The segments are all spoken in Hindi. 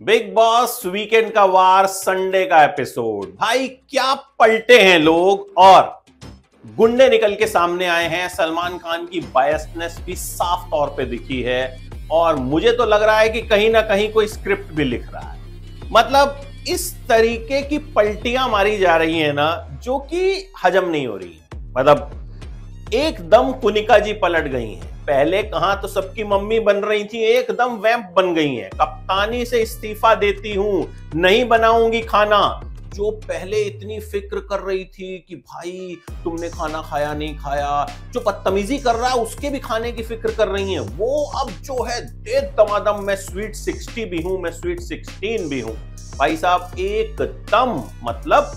बिग बॉस वीकेंड का वार संडे का एपिसोड। भाई क्या पलटे हैं लोग और गुंडे निकल के सामने आए हैं। सलमान खान की बायसनेस भी साफ तौर पे दिखी है और मुझे तो लग रहा है कि कहीं ना कहीं कोई स्क्रिप्ट भी लिख रहा है। मतलब इस तरीके की पलटियां मारी जा रही है ना, जो कि हजम नहीं हो रही है। मतलब एकदम कुनिका जी पलट गई हैं। पहले कहां तो सबकी मम्मी बन रही थी, एकदम वैम्प बन गई हैं। कप्तानी से इस्तीफा देती हूं, नहीं बनाऊंगी खाना। जो पहले इतनी फिक्र कर रही थी कि भाई तुमने खाना खाया नहीं खाया, जो बदतमीजी कर रहा है उसके भी खाने की फिक्र कर रही हैं, वो अब जो है दे दमादम मैं स्वीट 60 भी हूं, मैं स्वीट 16 भी हूं। भाई साहब एकदम मतलब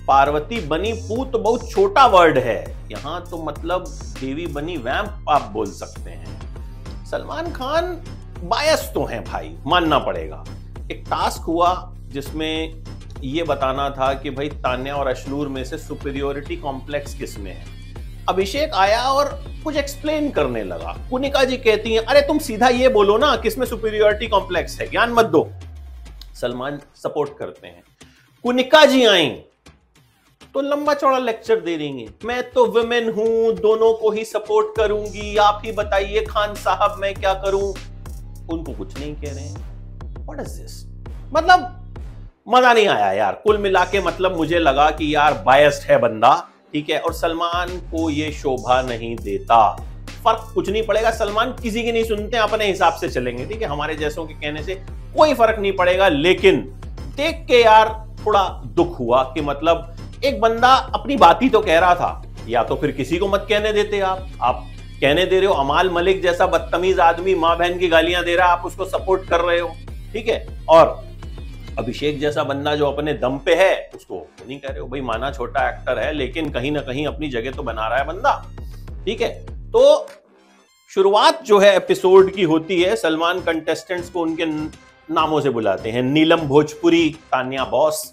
पार्वती बनी पूत बहुत छोटा वर्ड है, यहां तो मतलब देवी बनी वैम्प आप बोल सकते हैं। सलमान खान बायस तो हैं भाई, मानना पड़ेगा। एक टास्क हुआ जिसमें यह बताना था कि भाई तान्या और अश्नूर में से सुपीरियोरिटी कॉम्प्लेक्स किसमें है। अभिषेक आया और कुछ एक्सप्लेन करने लगा। कुनिका जी कहती हैं अरे तुम सीधा ये बोलो ना किसमें सुपीरियोरिटी कॉम्प्लेक्स है, ज्ञान मत दो। सलमान सपोर्ट करते हैं। कुनिका जी आई तो लंबा चौड़ा लेक्चर दे रही हैं, मैं तो वुमेन हूं, दोनों को ही सपोर्ट करूंगी, आप ही बताइए खान साहब मैं क्या करूं। उनको कुछ नहीं कह रहे हैं। What is this? मतलब मजा नहीं आया यार कुल मिला के। मतलब मुझे लगा कि यार बायस्ड है बंदा, ठीक है, और सलमान को ये शोभा नहीं देता। फर्क कुछ नहीं पड़ेगा, सलमान किसी की नहीं सुनते, अपने हिसाब से चलेंगे, ठीक है, हमारे जैसों के कहने से कोई फर्क नहीं पड़ेगा। लेकिन देख के यार थोड़ा दुख हुआ कि मतलब एक बंदा अपनी बात ही तो कह रहा था, या तो फिर किसी को मत कहने देते। आप कहने दे रहे हो अमाल मलिक जैसा बदतमीज आदमी मां बहन की गालियां दे रहा है, आप उसको सपोर्ट कर रहे हो, ठीक है, और अभिषेक जैसा बंदा जो अपने दम पे है उसको नहीं कह रहे हो। भाई माना छोटा एक्टर है लेकिन कहीं ना कहीं अपनी जगह तो बना रहा है बंदा, ठीक है। तो शुरुआत जो है एपिसोड की होती है, सलमान कंटेस्टेंट्स को उनके नामों से बुलाते हैं। नीलम भोजपुरी, तान्या बॉस।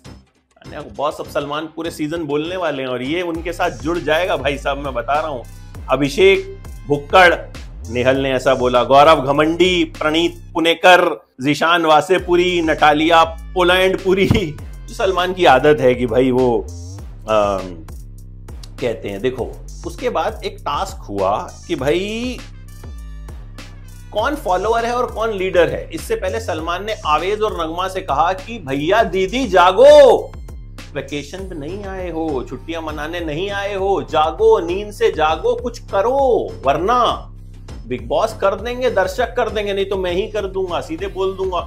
तान्या को बॉस अब सलमान पूरे सीजन बोलने वाले हैं और ये उनके साथ जुड़ जाएगा भाई साहब, मैं बता रहा हूं। अभिषेक भुक्कड़, नेहल ने ऐसा बोला। गौरव घमंडी, प्रणीत पुनेकर, जिशान वासेपुरी, नटालिया पोलैंडपुरी। सलमान की आदत है कि भाई वो कहते हैं। देखो उसके बाद एक टास्क हुआ कि भाई कौन फॉलोअर है और कौन लीडर है। इससे पहले सलमान ने आवेज और नगमा से कहा कि भैया दीदी जागो, वेकेशन पे नहीं आए हो, छुट्टियां मनाने नहीं आए हो, जागो, नींद से जागो, कुछ करो, वरना बिग बॉस कर देंगे, दर्शक कर देंगे, नहीं तो मैं ही कर दूंगा, सीधे बोल दूंगा,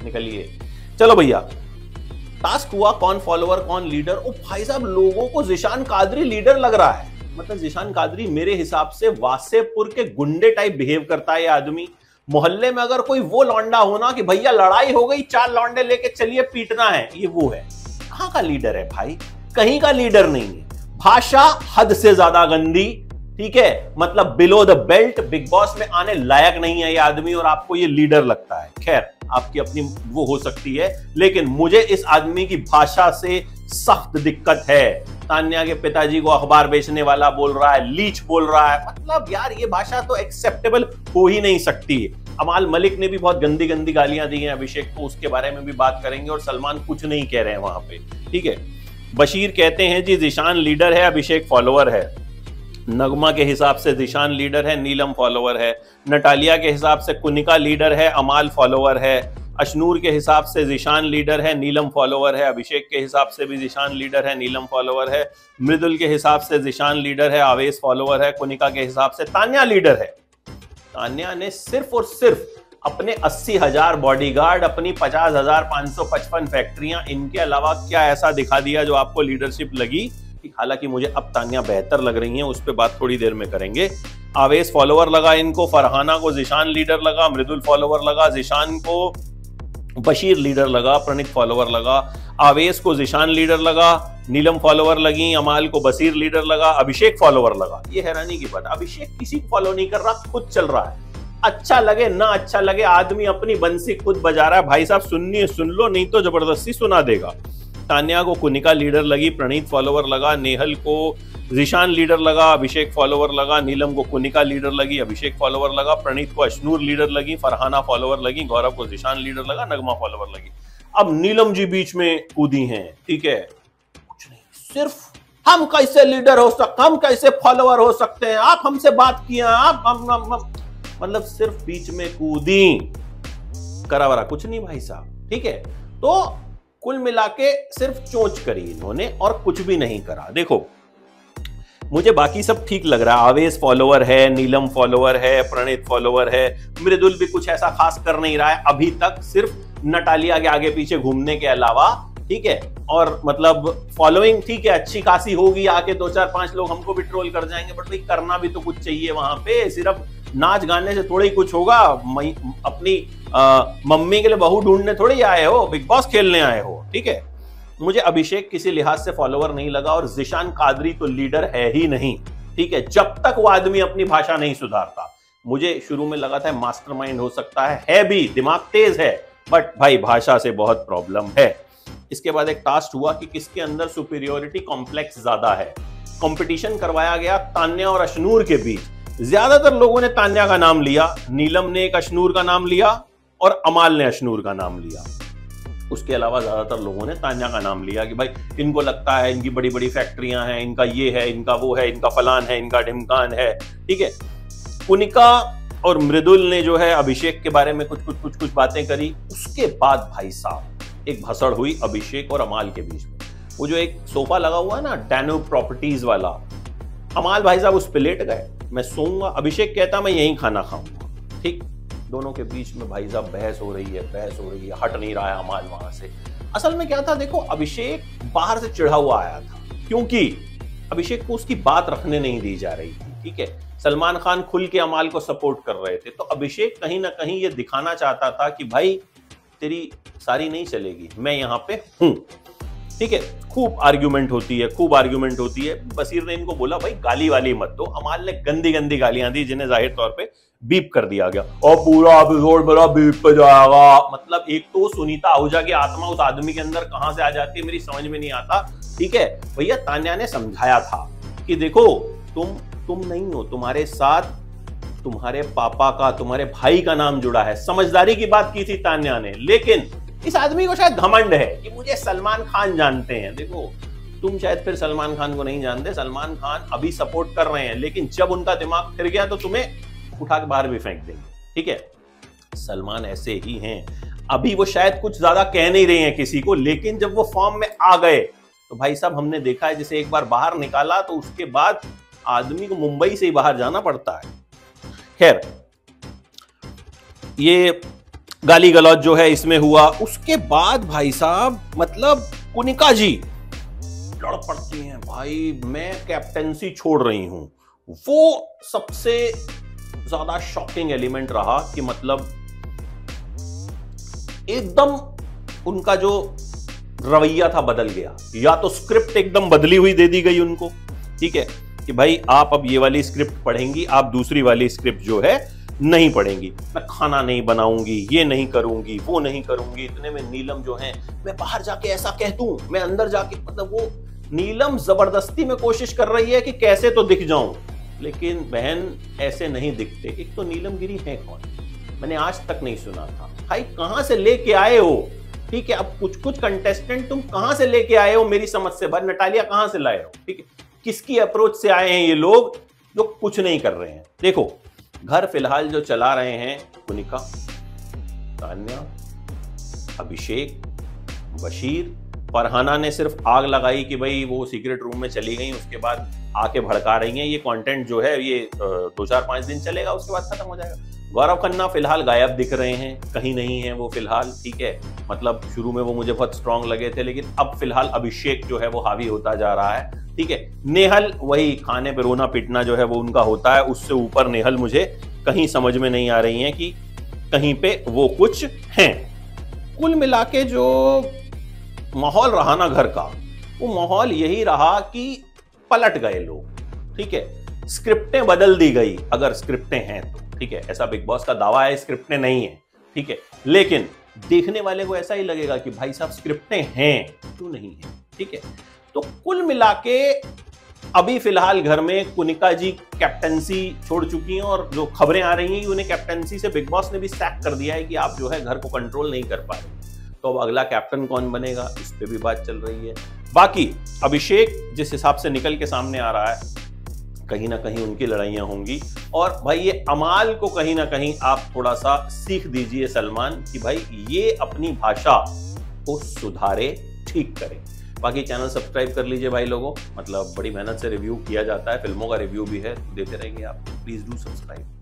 निकलिए। चलो भैया टास्क हुआ कौन फॉलोअर कौन लीडर। ओ भाई साहब लोगों को जिशान कादरी लीडर लग रहा है। मतलब जिशान कादरी मेरे हिसाब से वासेपुर के गुंडे टाइप बिहेव करता है ये आदमी। मोहल्ले में अगर कोई वो लौंडा हो ना कि भैया लड़ाई हो गई, 4 लौंडे लेके चलिए पीटना है, ये वो है। कहां का लीडर है भाई, कहीं का लीडर नहीं है। भाषा हद से ज्यादा गंदी, ठीक है, मतलब below the belt, big boss में आने लायक नहीं है ये आदमी और आपको ये लीडर लगता है। खैर आपकी अपनी वो हो सकती है, लेकिन मुझे इस आदमी की भाषा से सख्त दिक्कत है। तान्या के पिताजी को अखबार बेचने वाला बोल रहा है, लीच बोल रहा है। मतलब यार ये भाषा तो एक्सेप्टेबल हो ही नहीं सकती। अमाल मलिक ने भी बहुत गंदी गंदी गालियां दी हैं अभिषेक को, उसके बारे में भी बात करेंगे। और सलमान कुछ नहीं कह रहे हैं वहां पे, ठीक है। बशीर कहते हैं जी जिशान लीडर है, अभिषेक फॉलोअर है। नगमा के हिसाब से जिशान लीडर है, नीलम फॉलोअर है। नटालिया के हिसाब से कुनिका लीडर है, अमाल फॉलोअर है। अश्नूर के हिसाब से जिशान लीडर है, नीलम फॉलोअर है। अभिषेक के हिसाब से भी जिशान लीडर है, नीलम फॉलोअर है। मृदुल के हिसाब से जिशान लीडर है, आवेश फॉलोअर है। कुनिका के हिसाब से तान्या लीडर है। तान्या ने सिर्फ और सिर्फ अपने 80,000 बॉडीगार्ड, अपनी 50,555 फैक्ट्रियां, इनके अलावा क्या ऐसा दिखा दिया जो आपको लीडरशिप लगी। हालांकि मुझे अब तान्या बेहतर लग रही हैं, उस पर बात थोड़ी देर में करेंगे। आवेश फॉलोअर लगा इनको, फरहाना को जिशान लीडर लगा, मृदुल फॉलोअर लगा, जिशान को बशीर लीडर लगा, प्रणीत फॉलोअर लगा, आवेश को जिशान लीडर लगा, नीलम फॉलोअर लगी, अमाल को बशीर लीडर लगा, अभिषेक फॉलोअर लगा। ये हैरानी की बात, अभिषेक किसी को फॉलो नहीं कर रहा, खुद चल रहा है। अच्छा लगे ना अच्छा लगे, आदमी अपनी बंसी खुद बजा रहा है। भाई साहब सुननी है सुन लो, नहीं तो जबरदस्ती सुना देगा। तान्या को कुनिका लीडर लगी, प्रणीत फॉलोवर लगा, नेहल को ज़ीशान लीडर लगा, अभिषेक फॉलोवर लगा, नीलम को कुनिका लीडर लगी, अभिषेक फॉलोवर लगा, प्रणीत को अशनूर लीडर लगी, फरहाना फॉलोवर लगी, गौरव को ज़ीशान लीडर लगा, नगमा फॉलोवर लगी। अब नीलम जी बीच में कूदी हैं, ठीक है, कुछ नहीं, सिर्फ हम कैसे लीडर हो सकते, हम कैसे फॉलोवर हो सकते हैं, आप हमसे बात किया, आप हम मतलब सिर्फ बीच में कूदी, करावरा कुछ नहीं भाई साहब, ठीक है। तो कुल मिला के सिर्फ चोंच करी इन्होंने और कुछ भी नहीं करा। देखो मुझे बाकी सब ठीक लग रहा है, आवेश फॉलोवर है, नीलम फॉलोवर है, प्रणीत फॉलोवर है, मृदुल भी कुछ ऐसा खास कर नहीं रहा है अभी तक, सिर्फ नटालिया के आगे पीछे घूमने के अलावा, ठीक है। और मतलब फॉलोइंग ठीक है अच्छी खासी होगी, आके 2-4-5 लोग हमको भी ट्रोल कर जाएंगे, बट भाई करना भी तो कुछ चाहिए वहां पे, सिर्फ नाच गाने से थोड़ा ही कुछ होगा। अपनी मम्मी के लिए बहू ढूंढने थोड़ी आए हो, बिग बॉस खेलने आए हो, ठीक है। मुझे अभिषेक किसी लिहाज से फॉलोवर नहीं लगा और ज़ीशान कादरी तो लीडर है ही नहीं, ठीक है, जब तक वो आदमी अपनी भाषा नहीं सुधारता। मुझे शुरू में लगा था मास्टरमाइंड हो सकता है भी, दिमाग तेज है, बट भाई भाषा से बहुत प्रॉब्लम है। इसके बाद एक टास्क हुआ कि किसके अंदर सुपीरियोरिटी कॉम्प्लेक्स ज्यादा है। कंपटीशन करवाया गया तान्या और अशनूर के बीच। ज्यादातर लोगों ने तान्या का नाम लिया, नीलम ने एक अशनूर का नाम लिया और अमाल ने अशनूर का नाम लिया। उसके अलावा ज्यादातर लोगों ने तान्या का नाम लिया कि भाई इनको लगता है इनकी बड़ी बड़ी फैक्ट्रियां हैं, इनका ये है, इनका वो है, इनका फलान है, इनका ढिमकान है, ठीक है। कुनिका और मृदुल ने जो है अभिषेक के बारे में कुछ बातें करी। उसके बाद भाई साहब एक भसड़ हुई अभिषेक और अमाल के बीच में। वो जो एक सोफा लगा हुआ है ना डैन्यूब प्रॉपर्टीज वाला, अमाल भाई साहब उस पे लेट गए, मैं सोऊंगा। अभिषेक कहता मैं यहीं खाना खाऊंगा, ठीक। दोनों के बीच में भाई साहब बहस हो रही है, हट नहीं रहा है अमाल वहां से। असल में क्या था देखो, अभिषेक बाहर से चिढ़ा हुआ आया था क्योंकि अभिषेक को उसकी बात रखने नहीं दी जा रही थी, ठीक है। सलमान खान खुल के अमाल को सपोर्ट कर रहे थे, तो अभिषेक कहीं ना कहीं ये दिखाना चाहता था कि भाई तेरी सारी नहीं चलेगी, मैं यहां पे हूं, ठीक है। खूब आर्ग्यूमेंट होती है। बसीर ने इनको बोला भाई गाली वाली मत दो। अमाल ने गंदी गंदी गालियां दी जिन्हें जाहिर तौर पे बीप कर दिया गया और पूरा एपिसोड मेरा बीप पे जाएगा। मतलब एक तो सुनीता आहूजा की आत्मा उस आदमी के अंदर कहां से आ जाती है मेरी समझ में नहीं आता, ठीक है। भैया तान्या ने समझाया था कि देखो तुम नहीं हो, तुम्हारे साथ तुम्हारे पापा का, तुम्हारे भाई का नाम जुड़ा है। समझदारी की बात की थी तान्या ने, लेकिन इस आदमी को शायद घमंड है कि मुझे सलमान खान जानते हैं। देखो तुम शायद फिर सलमान खान को नहीं जानते, सलमान खान अभी सपोर्ट कर रहे हैं, लेकिन जब उनका दिमाग फिर गया तो तुम्हें उठा के बाहर भी फेंक देंगे, ठीक है। सलमान ऐसे ही हैं, अभी वो शायद कुछ ज्यादा कह नहीं रहे हैं किसी को, लेकिन जब वो फॉर्म में आ गए तो भाई साहब हमने देखा है जैसे एक बार बाहर निकाला तो उसके बाद आदमी को मुंबई से ही बाहर जाना पड़ता है। खैर ये गाली गलौज जो है इसमें हुआ। उसके बाद भाई साहब मतलब कुनिका जी लड़ पड़ती हैं, भाई मैं कैप्टेंसी छोड़ रही हूं। वो सबसे ज्यादा शॉकिंग एलिमेंट रहा कि मतलब एकदम उनका जो रवैया था बदल गया, या तो स्क्रिप्ट एकदम बदली हुई दे दी गई उनको, ठीक है, कि भाई आप अब ये वाली स्क्रिप्ट पढ़ेंगी, आप दूसरी वाली स्क्रिप्ट जो है नहीं पढ़ेंगी। मैं खाना नहीं बनाऊंगी, ये नहीं करूंगी, वो नहीं करूंगी। इतने में नीलम जो है मैं बाहर जाके ऐसा कह दूं, मैं अंदर जाके, मतलब वो नीलम जबरदस्ती में कोशिश कर रही है कि कैसे तो दिख जाऊं, लेकिन बहन ऐसे नहीं दिखते। एक तो नीलम गिरी है कौन, मैंने आज तक नहीं सुना था। भाई कहां से लेके आए हो, ठीक है। अब कुछ कंटेस्टेंट तुम कहां से लेके आए हो मेरी समझ से बाहर, नटालिया कहां से लाए हो, ठीक है। किसकी अप्रोच से आए हैं ये लोग जो कुछ नहीं कर रहे हैं। देखो घर फिलहाल जो चला रहे हैं कुनिका, तान्या, अभिषेक, बशीर। फरहाना ने सिर्फ आग लगाई कि भाई वो सीक्रेट रूम में चली गई, उसके बाद आके भड़का रही हैं। ये कंटेंट जो है ये 2-4-5 दिन चलेगा, उसके बाद खत्म हो जाएगा। गौरव खन्ना फिलहाल गायब दिख रहे हैं, कहीं नहीं है वो फिलहाल, ठीक है। मतलब शुरू में वो मुझे बहुत स्ट्रांग लगे थे, लेकिन अब फिलहाल अभिषेक जो है वो हावी होता जा रहा है, ठीक है। नेहल वही खाने पे रोना पीटना जो है वो उनका होता है, उससे ऊपर नेहल मुझे कहीं समझ में नहीं आ रही है कि कहीं पे वो कुछ हैं। कुल मिला के जो माहौल रहा ना घर का, वो माहौल यही रहा कि पलट गए लोग, ठीक है। स्क्रिप्टें बदल दी गई, अगर स्क्रिप्टें हैं तो, ठीक है। ऐसा बिग बॉस का दावा है स्क्रिप्टें नहीं है, ठीक है, लेकिन देखने वाले को ऐसा ही लगेगा कि भाई साहब स्क्रिप्टें हैं, क्यों नहीं है। ठीक है, तो कुल मिला के अभी फिलहाल घर में कुनिका जी कैप्टनसी छोड़ चुकी हैं और जो खबरें आ रही हैं कि उन्हें कैप्टनसी से बिग बॉस ने भी सैक कर दिया है कि आप जो है घर को कंट्रोल नहीं कर पा रहे। तो अब अगला कैप्टन कौन बनेगा, इस पे भी बात चल रही है। बाकी अभिषेक जिस हिसाब से निकल के सामने आ रहा है, कहीं ना कहीं उनकी लड़ाइयां होंगी। और भाई ये अमाल को कहीं ना कहीं आप थोड़ा सा सीख दीजिए सलमान, कि भाई ये अपनी भाषा को सुधारे, ठीक करे। बाकी चैनल सब्सक्राइब कर लीजिए भाई लोगों, मतलब बड़ी मेहनत से रिव्यू किया जाता है, फिल्मों का रिव्यू भी है, देते रहेंगे आप। Please do subscribe.